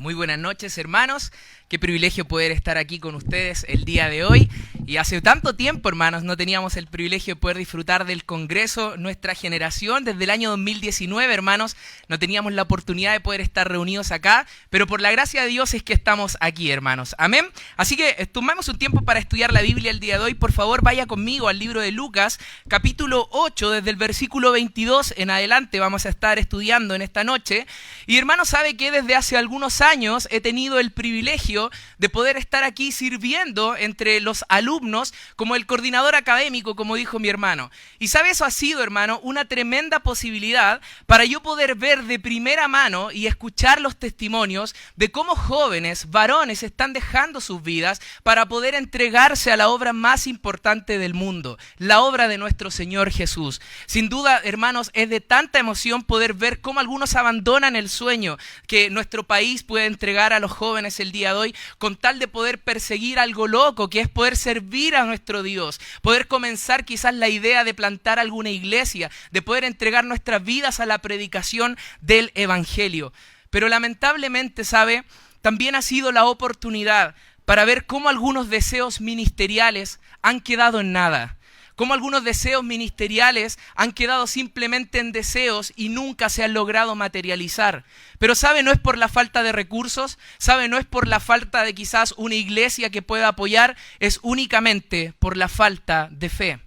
Muy buenas noches, hermanos. Qué privilegio poder estar aquí con ustedes el día de hoy. Y hace tanto tiempo, hermanos, no teníamos el privilegio de poder disfrutar del Congreso. Nuestra generación, desde el año 2019, hermanos, no teníamos la oportunidad de poder estar reunidos acá. Pero por la gracia de Dios es que estamos aquí, hermanos. Amén. Así que tomamos un tiempo para estudiar la Biblia el día de hoy. Por favor, vaya conmigo al libro de Lucas, capítulo 8, desde el versículo 22 en adelante. Vamos a estar estudiando en esta noche. Y, hermanos, sabe que desde hace algunos años he tenido el privilegio de poder estar aquí sirviendo entre los alumnos como el coordinador académico, como dijo mi hermano. Y sabe, eso ha sido, hermano, una tremenda posibilidad para yo poder ver de primera mano y escuchar los testimonios de cómo jóvenes, varones, están dejando sus vidas para poder entregarse a la obra más importante del mundo, la obra de nuestro Señor Jesús. Sin duda, hermanos, es de tanta emoción poder ver cómo algunos abandonan el sueño que nuestro país puede entregar a los jóvenes el día de hoy, con tal de poder perseguir algo loco, que es poder servir a nuestro Dios, poder comenzar quizás la idea de plantar alguna iglesia, de poder entregar nuestras vidas a la predicación del Evangelio. Pero lamentablemente, ¿sabe? También ha sido la oportunidad para ver cómo algunos deseos ministeriales han quedado en nada. Cómo algunos deseos ministeriales han quedado simplemente en deseos y nunca se han logrado materializar. Pero ¿sabe? No es por la falta de recursos, ¿sabe? No es por la falta de quizás una iglesia que pueda apoyar, es únicamente por la falta de fe.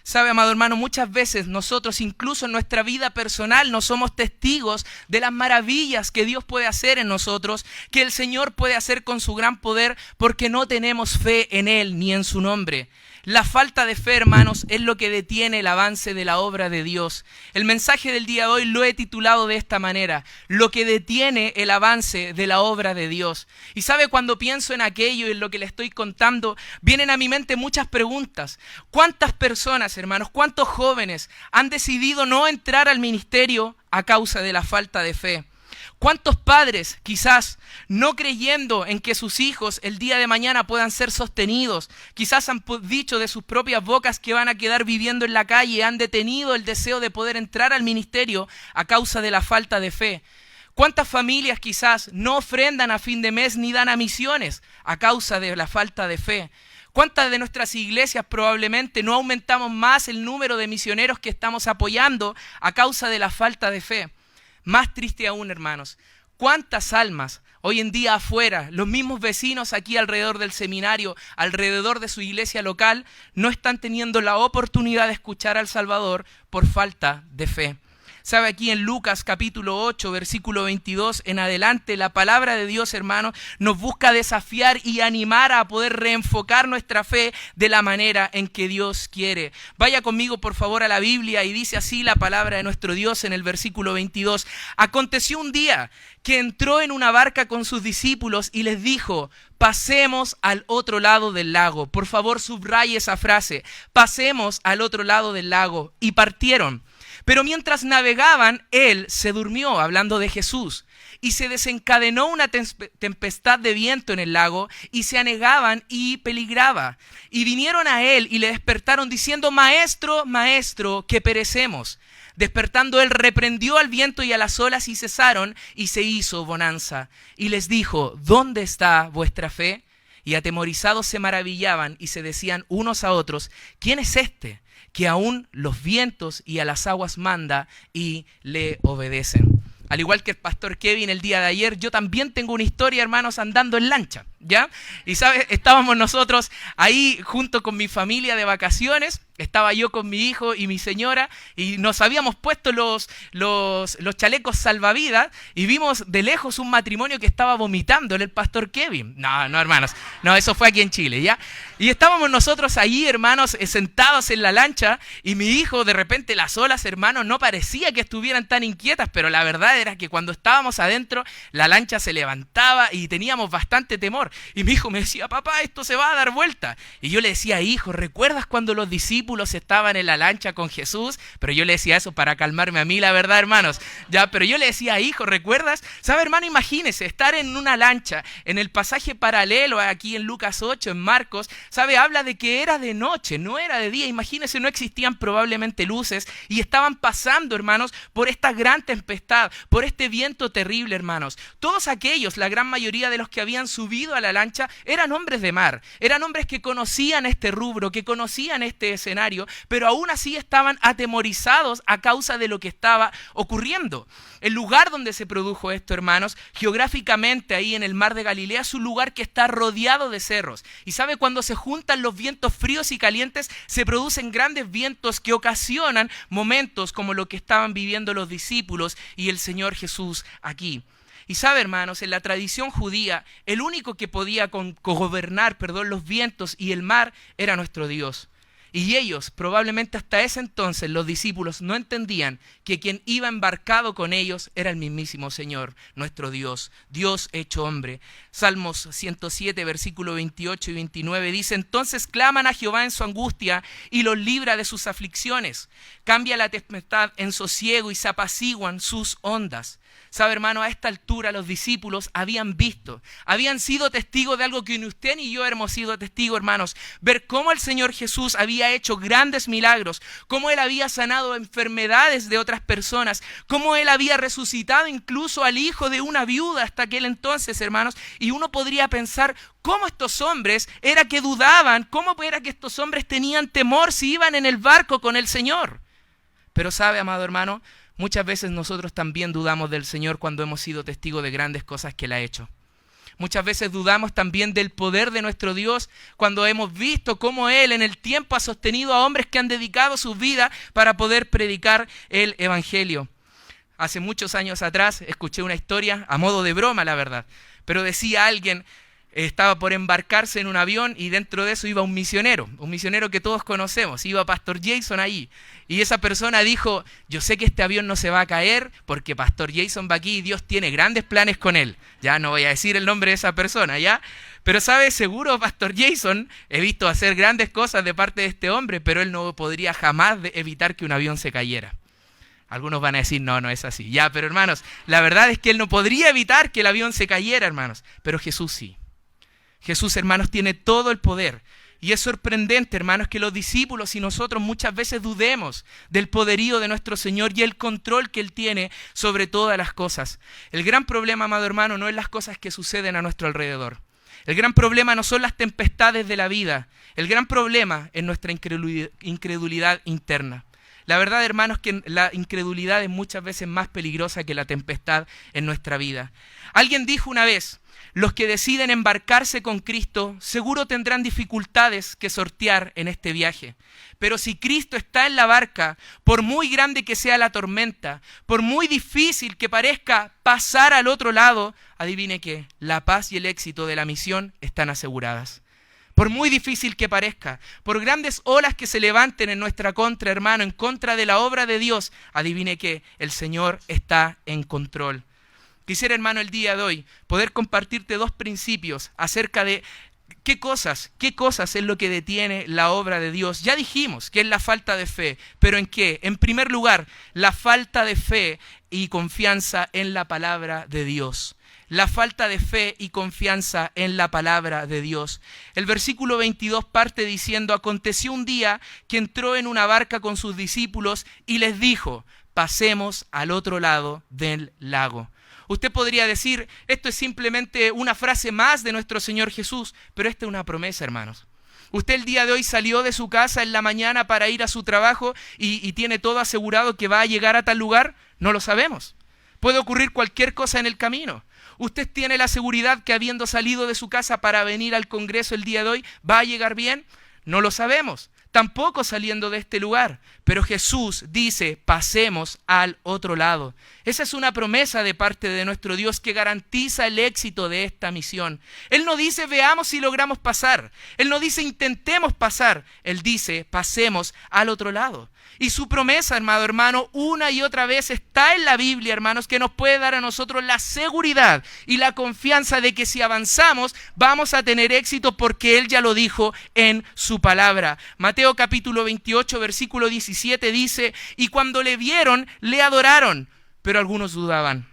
¿Sabe, amado hermano? Muchas veces nosotros, incluso en nuestra vida personal, no somos testigos de las maravillas que Dios puede hacer en nosotros, que el Señor puede hacer con su gran poder, porque no tenemos fe en Él ni en su nombre. La falta de fe, hermanos, es lo que detiene el avance de la obra de Dios. El mensaje del día de hoy lo he titulado de esta manera: lo que detiene el avance de la obra de Dios. Y sabe, cuando pienso en aquello y en lo que le estoy contando, vienen a mi mente muchas preguntas. ¿Cuántas personas, hermanos, cuántos jóvenes han decidido no entrar al ministerio a causa de la falta de fe? ¿Cuántos padres, quizás no creyendo en que sus hijos el día de mañana puedan ser sostenidos, quizás han dicho de sus propias bocas que van a quedar viviendo en la calle, han detenido el deseo de poder entrar al ministerio a causa de la falta de fe? ¿Cuántas familias quizás no ofrendan a fin de mes ni dan a misiones a causa de la falta de fe? ¿Cuántas de nuestras iglesias probablemente no aumentamos más el número de misioneros que estamos apoyando a causa de la falta de fe? Más triste aún, hermanos, ¿cuántas almas hoy en día afuera, los mismos vecinos aquí alrededor del seminario, alrededor de su iglesia local, no están teniendo la oportunidad de escuchar al Salvador por falta de fe? ¿Sabe? Aquí en Lucas capítulo 8, versículo 22 en adelante, la palabra de Dios, hermano, nos busca desafiar y animar a poder reenfocar nuestra fe de la manera en que Dios quiere. Vaya conmigo, por favor, a la Biblia, y dice así la palabra de nuestro Dios en el versículo 22. Aconteció un día que entró en una barca con sus discípulos y les dijo: pasemos al otro lado del lago. Por favor, subraye esa frase: pasemos al otro lado del lago. Y partieron. Pero mientras navegaban, él se durmió, hablando de Jesús, y se desencadenó una tempestad de viento en el lago, y se anegaban y peligraba. Y vinieron a él y le despertaron diciendo: Maestro, maestro, que perecemos. Despertando él, reprendió al viento y a las olas, y cesaron, y se hizo bonanza. Y les dijo: ¿dónde está vuestra fe? Y atemorizados se maravillaban y se decían unos a otros: ¿quién es este que aún los vientos y a las aguas manda y le obedecen? Al igual que el pastor Kevin el día de ayer, yo también tengo una historia, hermanos, andando en lancha, ¿ya? Y ¿sabes? Estábamos nosotros ahí junto con mi familia de vacaciones. Estaba yo con mi hijo y mi señora, y nos habíamos puesto los chalecos salvavidas, y vimos de lejos un matrimonio que estaba vomitando, el pastor Kevin. No, hermanos, no, eso fue aquí en Chile, ¿ya? Y estábamos nosotros allí, hermanos, sentados en la lancha, y mi hijo, de repente las olas, hermanos, no parecía que estuvieran tan inquietas, pero la verdad era que cuando estábamos adentro, la lancha se levantaba y teníamos bastante temor. Y mi hijo me decía, papá, esto se va a dar vuelta. Y yo le decía, hijo, ¿recuerdas cuando los discípulos estaban en la lancha con Jesús? Pero yo le decía eso para calmarme a mí, la verdad, hermanos. Ya, pero yo le decía, hijo, ¿recuerdas? ¿Sabe, hermano? Imagínese estar en una lancha, en el pasaje paralelo aquí en Lucas 8, en Marcos, ¿sabe? Habla de que era de noche, no era de día. Imagínese, no existían probablemente luces y estaban pasando, hermanos, por esta gran tempestad, por este viento terrible, hermanos. Todos aquellos, la gran mayoría de los que habían subido a la lancha, eran hombres de mar, eran hombres que conocían este rubro, que conocían este escenario, pero aún así estaban atemorizados a causa de lo que estaba ocurriendo. El lugar donde se produjo esto, hermanos, geográficamente ahí en el mar de Galilea, es un lugar que está rodeado de cerros. Y sabe, cuando se juntan los vientos fríos y calientes, se producen grandes vientos que ocasionan momentos como lo que estaban viviendo los discípulos y el Señor Jesús aquí. Y sabe, hermanos, en la tradición judía, el único que podía gobernar los vientos y el mar era nuestro Dios. Y ellos, probablemente hasta ese entonces, los discípulos no entendían que quien iba embarcado con ellos era el mismísimo Señor, nuestro Dios, Dios hecho hombre. Salmos 107, versículo 28 y 29 dice, entonces claman a Jehová en su angustia y los libra de sus aflicciones. Cambia la tempestad en sosiego y se apaciguan sus ondas. Sabe, hermano, a esta altura los discípulos habían visto, habían sido testigos de algo que ni usted ni yo hemos sido testigos, hermanos. Ver cómo el Señor Jesús había hecho grandes milagros, cómo Él había sanado enfermedades de otras personas, cómo Él había resucitado incluso al hijo de una viuda hasta aquel entonces, hermanos. Y uno podría pensar, ¿cómo estos hombres era que dudaban? ¿Cómo era que estos hombres tenían temor si iban en el barco con el Señor? Pero sabe, amado hermano, muchas veces nosotros también dudamos del Señor cuando hemos sido testigos de grandes cosas que Él ha hecho. Muchas veces dudamos también del poder de nuestro Dios cuando hemos visto cómo Él en el tiempo ha sostenido a hombres que han dedicado sus vidas para poder predicar el Evangelio. Hace muchos años atrás escuché una historia, a modo de broma la verdad, pero decía alguien, estaba por embarcarse en un avión y dentro de eso iba un misionero que todos conocemos, iba Pastor Jason allí. Y esa persona dijo, yo sé que este avión no se va a caer porque Pastor Jason va aquí y Dios tiene grandes planes con él. Ya no voy a decir el nombre de esa persona, ¿ya? Pero sabe, seguro Pastor Jason, he visto hacer grandes cosas de parte de este hombre, pero él no podría jamás evitar que un avión se cayera. Algunos van a decir, no es así. Ya, pero hermanos, la verdad es que él no podría evitar que el avión se cayera, hermanos. Pero Jesús sí. Jesús, hermanos, tiene todo el poder. Y es sorprendente, hermanos, que los discípulos y nosotros muchas veces dudemos del poderío de nuestro Señor y el control que Él tiene sobre todas las cosas. El gran problema, amado hermano, no es las cosas que suceden a nuestro alrededor. El gran problema no son las tempestades de la vida. El gran problema es nuestra incredulidad interna. La verdad, hermanos, que la incredulidad es muchas veces más peligrosa que la tempestad en nuestra vida. Alguien dijo una vez, los que deciden embarcarse con Cristo seguro tendrán dificultades que sortear en este viaje. Pero si Cristo está en la barca, por muy grande que sea la tormenta, por muy difícil que parezca pasar al otro lado, adivine que la paz y el éxito de la misión están aseguradas. Por muy difícil que parezca, por grandes olas que se levanten en nuestra contra, hermano, en contra de la obra de Dios, adivine que el Señor está en control. Quisiera, hermano, el día de hoy poder compartirte dos principios acerca de qué cosas es lo que detiene la obra de Dios. Ya dijimos que es la falta de fe, pero ¿en qué? En primer lugar, la falta de fe y confianza en la palabra de Dios. La falta de fe y confianza en la palabra de Dios. El versículo 22 parte diciendo, aconteció un día que entró en una barca con sus discípulos y les dijo, pasemos al otro lado del lago. Usted podría decir, esto es simplemente una frase más de nuestro Señor Jesús, pero esta es una promesa, hermanos. Usted el día de hoy salió de su casa en la mañana para ir a su trabajo y tiene todo asegurado que va a llegar a tal lugar. No lo sabemos. Puede ocurrir cualquier cosa en el camino. Usted tiene la seguridad que habiendo salido de su casa para venir al Congreso el día de hoy, ¿va a llegar bien? No lo sabemos. Tampoco saliendo de este lugar. Pero Jesús dice, pasemos al otro lado. Esa es una promesa de parte de nuestro Dios que garantiza el éxito de esta misión. Él no dice, veamos si logramos pasar. Él no dice, intentemos pasar. Él dice, pasemos al otro lado. Y su promesa, amado hermano, una y otra vez está en la Biblia, hermanos, que nos puede dar a nosotros la seguridad y la confianza de que si avanzamos vamos a tener éxito porque Él ya lo dijo en su palabra. Mateo capítulo 28, versículo 17 dice: y cuando le vieron, le adoraron, pero algunos dudaban.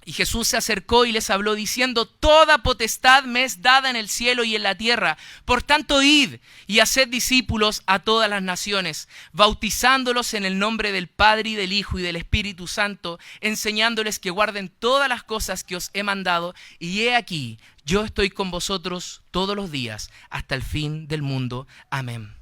Y Jesús se acercó y les habló diciendo: toda potestad me es dada en el cielo y en la tierra. Por tanto, id y haced discípulos a todas las naciones, bautizándolos en el nombre del Padre y del Hijo y del Espíritu Santo, enseñándoles que guarden todas las cosas que os he mandado. Y he aquí, yo estoy con vosotros todos los días hasta el fin del mundo. Amén.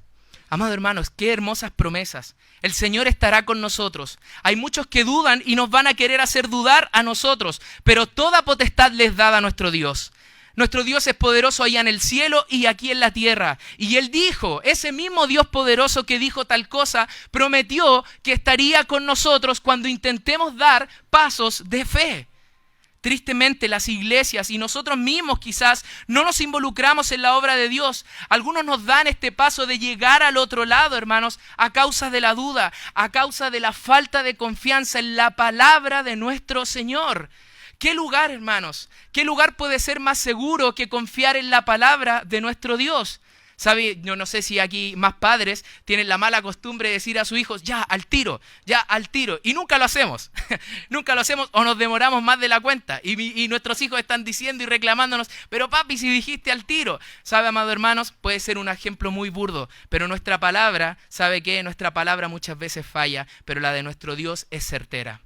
Amados hermanos, qué hermosas promesas. El Señor estará con nosotros. Hay muchos que dudan y nos van a querer hacer dudar a nosotros, pero toda potestad les es dada a nuestro Dios. Nuestro Dios es poderoso allá en el cielo y aquí en la tierra. Y Él dijo, ese mismo Dios poderoso que dijo tal cosa, prometió que estaría con nosotros cuando intentemos dar pasos de fe. Tristemente, las iglesias y nosotros mismos quizás no nos involucramos en la obra de Dios. Algunos nos dan este paso de llegar al otro lado, hermanos, a causa de la duda, a causa de la falta de confianza en la palabra de nuestro Señor. ¿Qué lugar, hermanos? ¿Qué lugar puede ser más seguro que confiar en la palabra de nuestro Dios? ¿Sabe? Yo no sé si aquí más padres tienen la mala costumbre de decir a sus hijos, ya, al tiro, y nunca lo hacemos. Nunca lo hacemos o nos demoramos más de la cuenta. Y nuestros hijos están diciendo y reclamándonos, pero papi, si dijiste al tiro. ¿Sabe, amados hermanos? Puede ser un ejemplo muy burdo, pero nuestra palabra, ¿sabe qué? Nuestra palabra muchas veces falla, pero la de nuestro Dios es certera.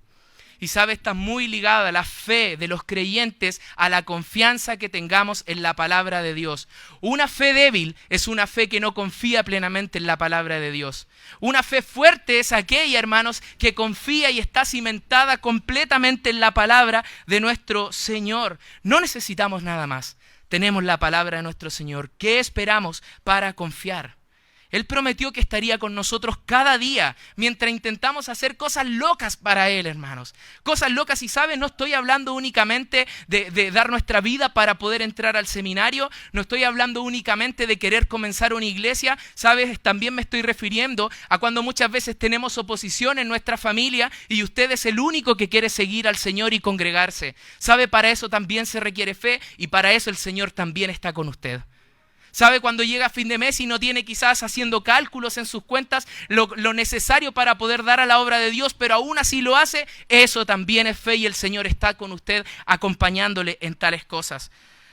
Y sabe, está muy ligada la fe de los creyentes a la confianza que tengamos en la palabra de Dios. Una fe débil es una fe que no confía plenamente en la palabra de Dios. Una fe fuerte es aquella, hermanos, que confía y está cimentada completamente en la palabra de nuestro Señor. No necesitamos nada más. Tenemos la palabra de nuestro Señor. ¿Qué esperamos para confiar? Él prometió que estaría con nosotros cada día mientras intentamos hacer cosas locas para Él, hermanos. Cosas locas, y ¿saben? No estoy hablando únicamente de dar nuestra vida para poder entrar al seminario. No estoy hablando únicamente de querer comenzar una iglesia. ¿Sabes? También me estoy refiriendo a cuando muchas veces tenemos oposición en nuestra familia y usted es el único que quiere seguir al Señor y congregarse. ¿Sabe? Para eso también se requiere fe y para eso el Señor también está con usted. ¿Sabe? Cuando llega fin de mes y no tiene quizás haciendo cálculos en sus cuentas lo necesario para poder dar a la obra de Dios, pero aún así lo hace, eso también es fe y el Señor está con usted acompañándole en tales cosas.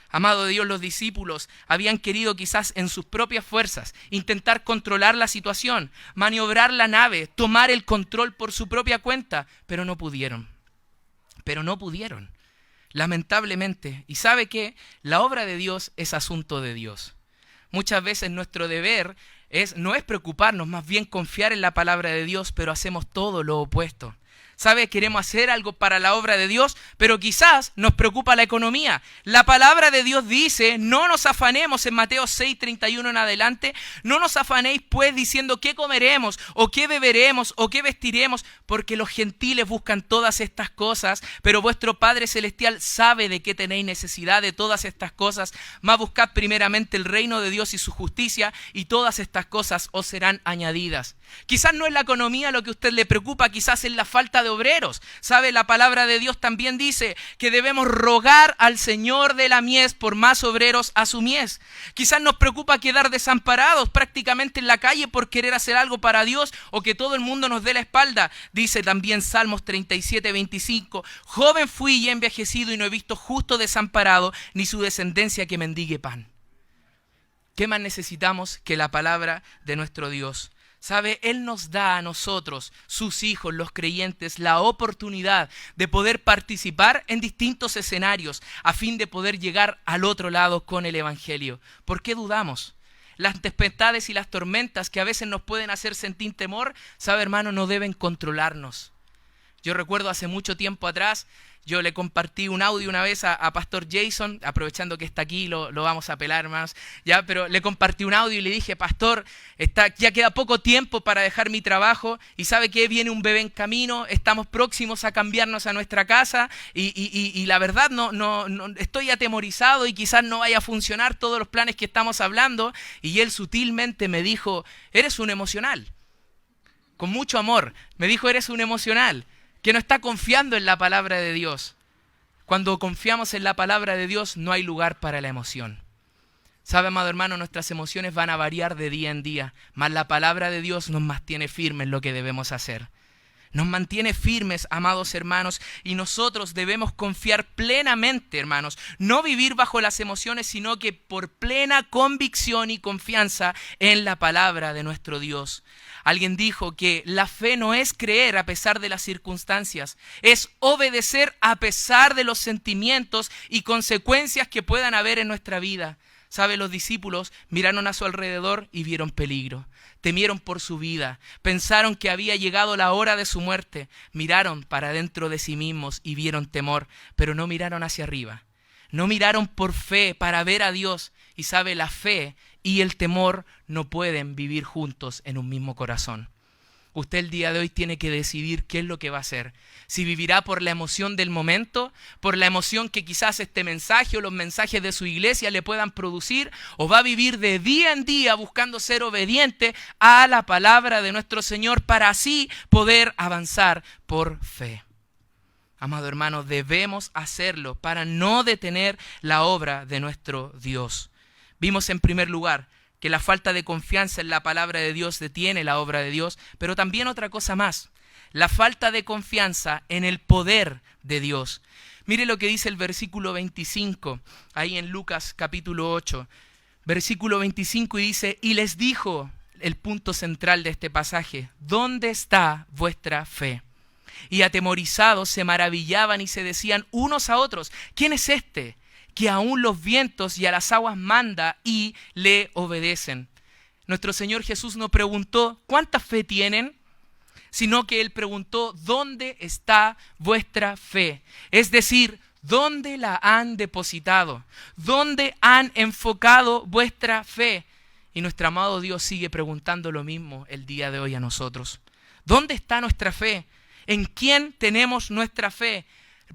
Amado de Dios, los discípulos habían querido quizás en sus propias fuerzas intentar controlar la situación, maniobrar la nave, tomar el control por su propia cuenta, pero no pudieron. Lamentablemente. ¿Y sabe qué? La obra de Dios es asunto de Dios. Muchas veces nuestro deber no es preocuparnos, más bien confiar en la palabra de Dios, pero hacemos todo lo opuesto. ¿Sabe? Queremos hacer algo para la obra de Dios, pero quizás nos preocupa la economía. La palabra de Dios dice, no nos afanemos en Mateo 6:31 en adelante, no nos afanéis pues diciendo qué comeremos, o qué beberemos, o qué vestiremos, porque los gentiles buscan todas estas cosas, pero vuestro Padre Celestial sabe de qué tenéis necesidad de todas estas cosas, mas buscad primeramente el reino de Dios y su justicia, y todas estas cosas os serán añadidas. Quizás no es la economía lo que a usted le preocupa, quizás es la falta de obreros. ¿Sabe? La palabra de Dios también dice que debemos rogar al Señor de la mies por más obreros a su mies. Quizás nos preocupa quedar desamparados prácticamente en la calle por querer hacer algo para Dios o que todo el mundo nos dé la espalda. Dice también Salmos 37:25, joven fui y he envejecido y no he visto justo desamparado ni su descendencia que mendigue pan. ¿Qué más necesitamos que la palabra de nuestro Dios? ¿Sabe? Él nos da a nosotros, sus hijos, los creyentes, la oportunidad de poder participar en distintos escenarios a fin de poder llegar al otro lado con el Evangelio. ¿Por qué dudamos? Las tempestades y las tormentas que a veces nos pueden hacer sentir temor, ¿sabe, hermano? No deben controlarnos. Yo recuerdo hace mucho tiempo atrás, yo le compartí un audio una vez a Pastor Jason, aprovechando que está aquí, lo vamos a apelar, hermanos, ya, pero le compartí un audio y le dije, Pastor, ya queda poco tiempo para dejar mi trabajo y ¿sabe qué? Viene un bebé en camino, estamos próximos a cambiarnos a nuestra casa y la verdad no estoy atemorizado y quizás no vaya a funcionar todos los planes que estamos hablando. Y él sutilmente me dijo, eres un emocional. con mucho amor. Me dijo, eres un emocional, que no está confiando en la palabra de Dios. Cuando confiamos en la palabra de Dios, no hay lugar para la emoción. ¿Sabe, amado hermano? Nuestras emociones van a variar de día en día, mas la palabra de Dios nos mantiene firmes en lo que debemos hacer. Nos mantiene firmes, amados hermanos, y nosotros debemos confiar plenamente, hermanos, no vivir bajo las emociones, sino que por plena convicción y confianza en la palabra de nuestro Dios. Alguien dijo que la fe no es creer a pesar de las circunstancias, es obedecer a pesar de los sentimientos y consecuencias que puedan haber en nuestra vida. ¿Sabe? Los discípulos miraron a su alrededor y vieron peligro. Temieron por su vida. Pensaron que había llegado la hora de su muerte. Miraron para dentro de sí mismos y vieron temor, pero no miraron hacia arriba. No miraron por fe para ver a Dios. Y sabe, la fe y el temor no pueden vivir juntos en un mismo corazón. Usted el día de hoy tiene que decidir qué es lo que va a hacer. Si vivirá por la emoción del momento, por la emoción que quizás este mensaje o los mensajes de su iglesia le puedan producir, o va a vivir de día en día buscando ser obediente a la palabra de nuestro Señor para así poder avanzar por fe. Amado hermano, debemos hacerlo para no detener la obra de nuestro Dios. Vimos en primer lugar que la falta de confianza en la palabra de Dios detiene la obra de Dios, pero también otra cosa más, la falta de confianza en el poder de Dios. Mire lo que dice el versículo 25, ahí en Lucas capítulo 8, versículo 25, y dice, y les dijo, el punto central de este pasaje, ¿dónde está vuestra fe? Y atemorizados se maravillaban y se decían unos a otros, ¿quién es este que aún los vientos y a las aguas manda y le obedecen? Nuestro Señor Jesús no preguntó ¿cuánta fe tienen?, sino que Él preguntó ¿dónde está vuestra fe? Es decir, ¿dónde la han depositado? ¿Dónde han enfocado vuestra fe? Y nuestro amado Dios sigue preguntando lo mismo el día de hoy a nosotros. ¿Dónde está nuestra fe? ¿En quién tenemos nuestra fe?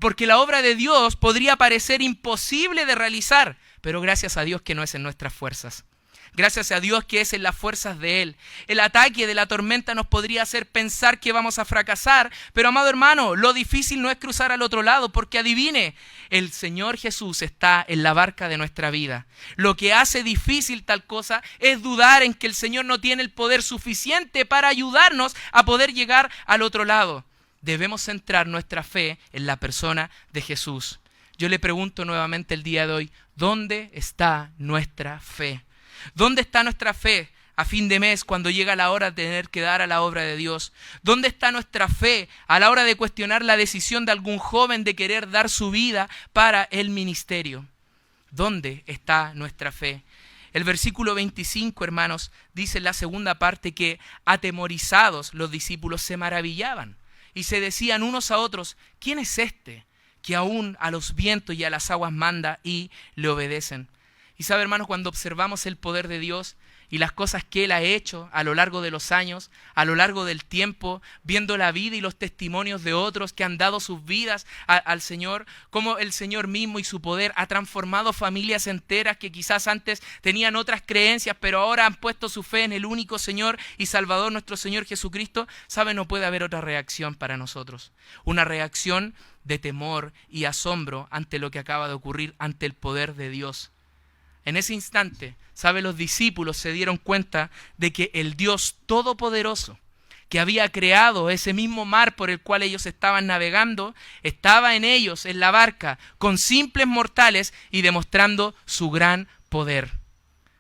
Porque la obra de Dios podría parecer imposible de realizar, pero gracias a Dios que no es en nuestras fuerzas. Gracias a Dios que es en las fuerzas de Él. El ataque de la tormenta nos podría hacer pensar que vamos a fracasar, pero amado hermano, lo difícil no es cruzar al otro lado, porque adivine, el Señor Jesús está en la barca de nuestra vida. Lo que hace difícil tal cosa es dudar en que el Señor no tiene el poder suficiente para ayudarnos a poder llegar al otro lado. Debemos centrar nuestra fe en la persona de Jesús. Yo le pregunto nuevamente el día de hoy, ¿dónde está nuestra fe? ¿Dónde está nuestra fe a fin de mes cuando llega la hora de tener que dar a la obra de Dios? ¿Dónde está nuestra fe a la hora de cuestionar la decisión de algún joven de querer dar su vida para el ministerio? ¿Dónde está nuestra fe? El versículo 25, hermanos, dice en la segunda parte que atemorizados los discípulos se maravillaban y se decían unos a otros, ¿quién es este que aún a los vientos y a las aguas manda y le obedecen? Y sabe, hermanos, cuando observamos el poder de Dios y las cosas que Él ha hecho a lo largo de los años, a lo largo del tiempo, viendo la vida y los testimonios de otros que han dado sus vidas al Señor, cómo el Señor mismo y su poder ha transformado familias enteras que quizás antes tenían otras creencias, pero ahora han puesto su fe en el único Señor y Salvador, nuestro Señor Jesucristo. Sabe, no puede haber otra reacción para nosotros. Una reacción de temor y asombro ante lo que acaba de ocurrir, ante el poder de Dios. En ese instante, ¿sabe? Los discípulos se dieron cuenta de que el Dios Todopoderoso, que había creado ese mismo mar por el cual ellos estaban navegando, estaba en ellos, en la barca, con simples mortales y demostrando su gran poder.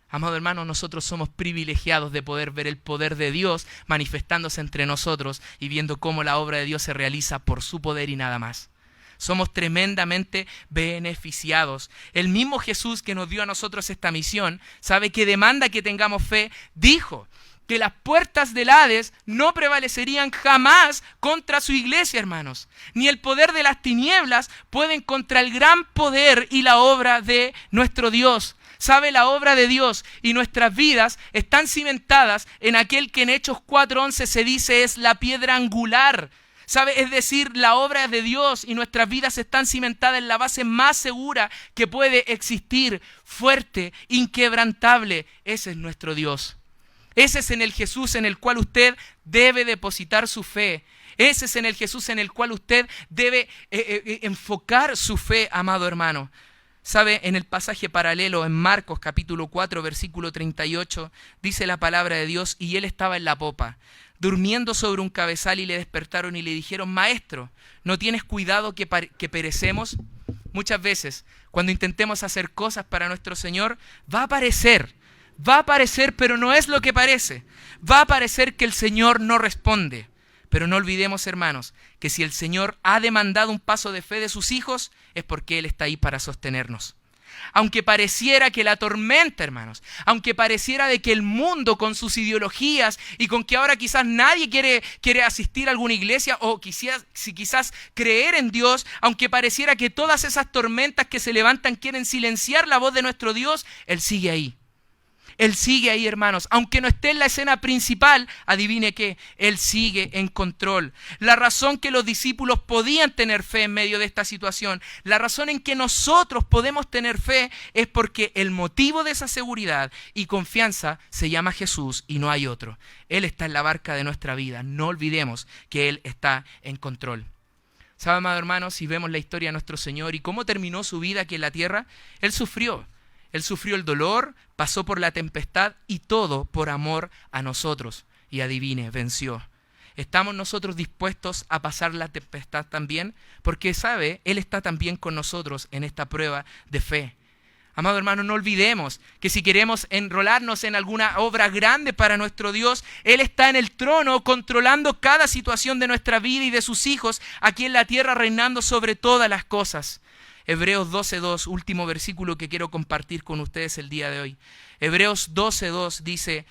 Amado hermano, nosotros somos privilegiados de poder ver el poder de Dios manifestándose entre nosotros y viendo cómo la obra de Dios se realiza por su poder y nada más. Somos tremendamente beneficiados. El mismo Jesús que nos dio a nosotros esta misión, sabe que demanda que tengamos fe, dijo que las puertas del Hades no prevalecerían jamás contra su iglesia, hermanos. Ni el poder de las tinieblas pueden contra el gran poder y la obra de nuestro Dios. Sabe, la obra de Dios y nuestras vidas están cimentadas en aquel que en Hechos 4:11 se dice es la piedra angular. ¿Sabe? Es decir, la obra de Dios y nuestras vidas están cimentadas en la base más segura que puede existir, fuerte, inquebrantable. Ese es nuestro Dios. Ese es en el Jesús en el cual usted debe depositar su fe. Ese es en el Jesús en el cual usted debe enfocar su fe, amado hermano. ¿Sabe? En el pasaje paralelo, en Marcos capítulo 4, versículo 38, dice la palabra de Dios: y él estaba en la popa, durmiendo sobre un cabezal, y le despertaron y le dijeron: Maestro, ¿no tienes cuidado que perecemos? Muchas veces, cuando intentemos hacer cosas para nuestro Señor, va a parecer, pero no es lo que parece. Va a parecer que el Señor no responde. Pero no olvidemos, hermanos, que si el Señor ha demandado un paso de fe de sus hijos, es porque Él está ahí para sostenernos. Aunque pareciera que la tormenta, hermanos, aunque pareciera de que el mundo con sus ideologías y con que ahora quizás nadie quiere asistir a alguna iglesia o quizás creer en Dios, aunque pareciera que todas esas tormentas que se levantan quieren silenciar la voz de nuestro Dios, Él sigue ahí. Él sigue ahí, hermanos. Aunque no esté en la escena principal, adivine qué, Él sigue en control. La razón que los discípulos podían tener fe en medio de esta situación, la razón en que nosotros podemos tener fe, es porque el motivo de esa seguridad y confianza se llama Jesús y no hay otro. Él está en la barca de nuestra vida. No olvidemos que Él está en control. ¿Sabe, amado hermano? Si vemos la historia de nuestro Señor y cómo terminó su vida aquí en la tierra, Él sufrió. Él sufrió el dolor, pasó por la tempestad y todo por amor a nosotros. Y adivine, venció. ¿Estamos nosotros dispuestos a pasar la tempestad también? Porque, ¿sabe? Él está también con nosotros en esta prueba de fe. Amado hermano, no olvidemos que si queremos enrolarnos en alguna obra grande para nuestro Dios, Él está en el trono controlando cada situación de nuestra vida y de sus hijos aquí en la tierra, reinando sobre todas las cosas. Hebreos 12:2, último versículo que quiero compartir con ustedes el día de hoy. Hebreos 12:2 dice: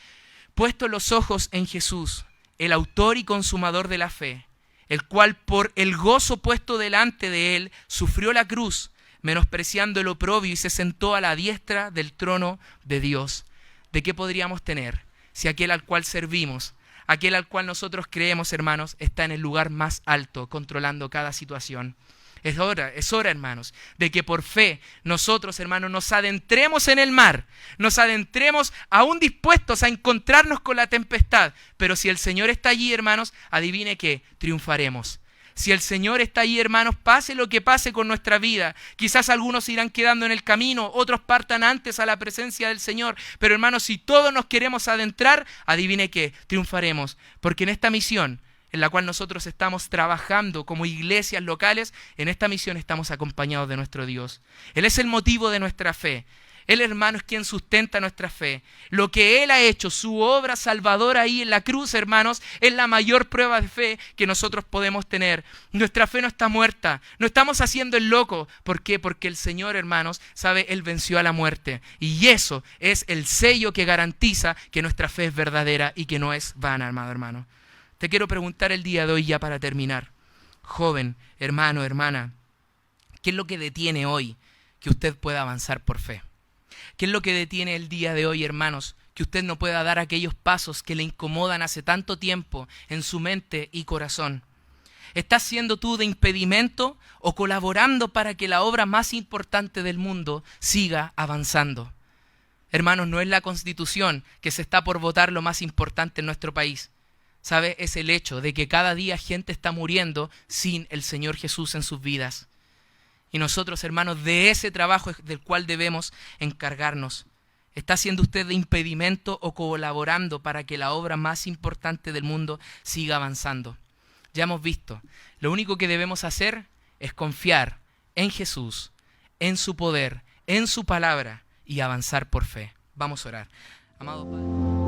puesto los ojos en Jesús, el autor y consumador de la fe, el cual por el gozo puesto delante de él sufrió la cruz, menospreciando el oprobio, y se sentó a la diestra del trono de Dios. ¿De qué podríamos tener si aquel al cual servimos, aquel al cual nosotros creemos, hermanos, está en el lugar más alto, controlando cada situación? Es hora, hermanos, de que por fe nosotros, hermanos, nos adentremos en el mar, nos adentremos aún dispuestos a encontrarnos con la tempestad. Pero si el Señor está allí, hermanos, adivine que triunfaremos. Si el Señor está allí, hermanos, pase lo que pase con nuestra vida. Quizás algunos se irán quedando en el camino, otros partan antes a la presencia del Señor. Pero, hermanos, si todos nos queremos adentrar, adivine que triunfaremos. Porque en esta misión en la cual nosotros estamos trabajando como iglesias locales, en esta misión estamos acompañados de nuestro Dios. Él es el motivo de nuestra fe. Él, hermano, es quien sustenta nuestra fe. Lo que Él ha hecho, su obra salvadora ahí en la cruz, hermanos, es la mayor prueba de fe que nosotros podemos tener. Nuestra fe no está muerta, no estamos haciendo el loco. ¿Por qué? Porque el Señor, hermanos, sabe, Él venció a la muerte. Y eso es el sello que garantiza que nuestra fe es verdadera y que no es vana, amado hermano. Te quiero preguntar el día de hoy, ya para terminar, joven, hermano, hermana, ¿qué es lo que detiene hoy que usted pueda avanzar por fe? ¿Qué es lo que detiene el día de hoy, hermanos, que usted no pueda dar aquellos pasos que le incomodan hace tanto tiempo en su mente y corazón? ¿Estás siendo tú de impedimento o colaborando para que la obra más importante del mundo siga avanzando? Hermanos, no es la Constitución que se está por votar lo más importante en nuestro país. ¿Sabe? Es el hecho de que cada día gente está muriendo sin el Señor Jesús en sus vidas. Y nosotros, hermanos, de ese trabajo es del cual debemos encargarnos. ¿Está siendo usted de impedimento o colaborando para que la obra más importante del mundo siga avanzando? Ya hemos visto, lo único que debemos hacer es confiar en Jesús, en su poder, en su palabra y avanzar por fe. Vamos a orar. Amado Padre.